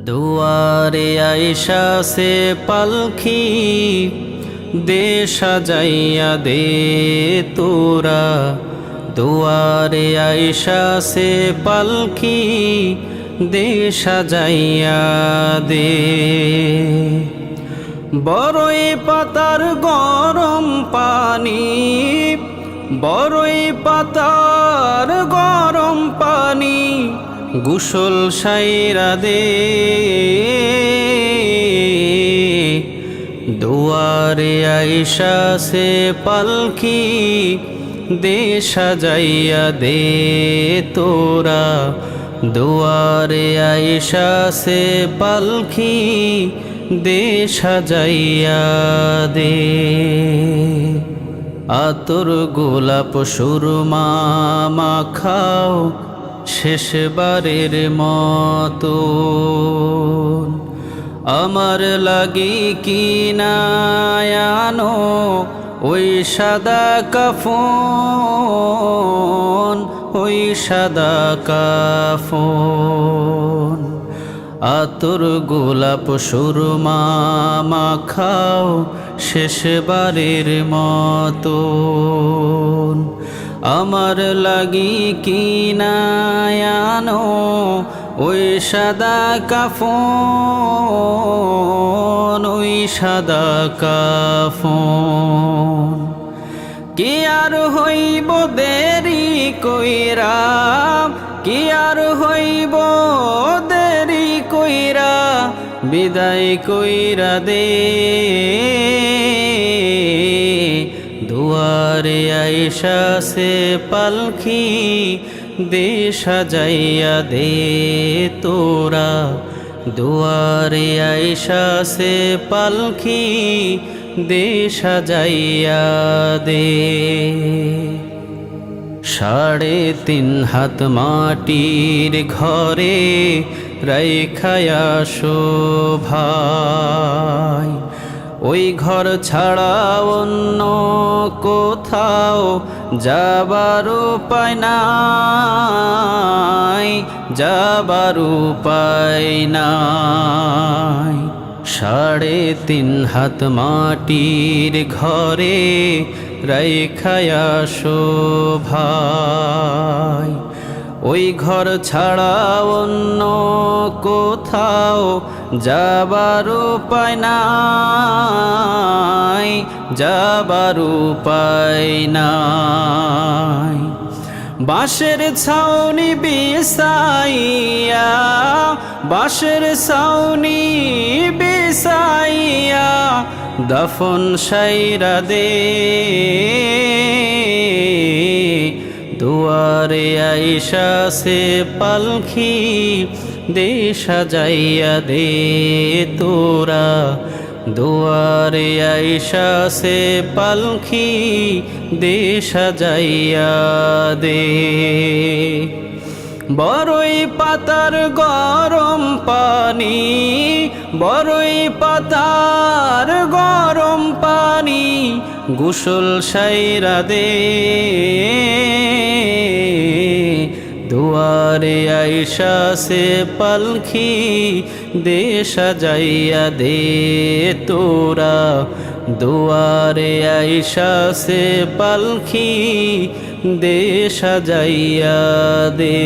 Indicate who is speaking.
Speaker 1: দুয়ারে আইসা সে পালকি দে সাজাইয়া দে তোরা। দুয়ারে আইসা সে পালকি দে সাজাইয়া দে। বড়ই পাতার গরম পানি, বড়ই পাতার গরম পানি গোসল সাইরা দে। দুয়ারে আইসা সে পালকি দে সাজাইয়া দে তোরা। দুয়ারে আইসা সে পালকি দে সাজাইয়া দে। আতর গোলাপ সুরমা মাখাও শেষবারের মতো, আমার লাগি কিনায়ানো ওই সাদা কাফন, ওই সাদা কাফন। আতর গোলাপ সুরমা মাখাও শেষবারের মতো, আমার লাগি কিনায়ানো ওই সাদা কাফন, ওই সাদা কাফন। কি আর হইব দেরি কইরা, কি আর হইব দেরি কইরা, বিদায় কইরা দে। দুয়ারে আইসা সে পালকি দে সাজাইয়া দে তোরা। দুয়ারে আইসা সে পালকি দে সাজাইয়া দে। 3.5 হাত মাটির ঘরে রাইখায়া শোভাই, ওই ঘর ছাড়া অন্য কোথাও যাবার উপায় নাই, যাবার উপায় নাই। 3.5 হাত মাটির ঘরে রাইখায়া শোভাই, ওই ঘর ছাড়া অন্য কোথাও যাবার উপায় নাই, যাবার উপায় নাই। বাঁশের ছাউনি বিছাইয়া, বাঁশের ছাউনি বিছাইয়া দাফন সাইরা দে। দুয়ারে আইসা সে পালকি দে সাজাইয়া দে তোরা। দুয়ারে আইসা সে পালকি দে সাজাইয়া দে। বড়ই পাতার গরম পানি, বড়ই পাতার গরম পানি গোসল সাইরা দে। দুয়ারে আইসা সে পালকি দে সাজাইয়া দে তোরা। দুয়ারে আইসা সে পালকি দে সাজাইয়া দে।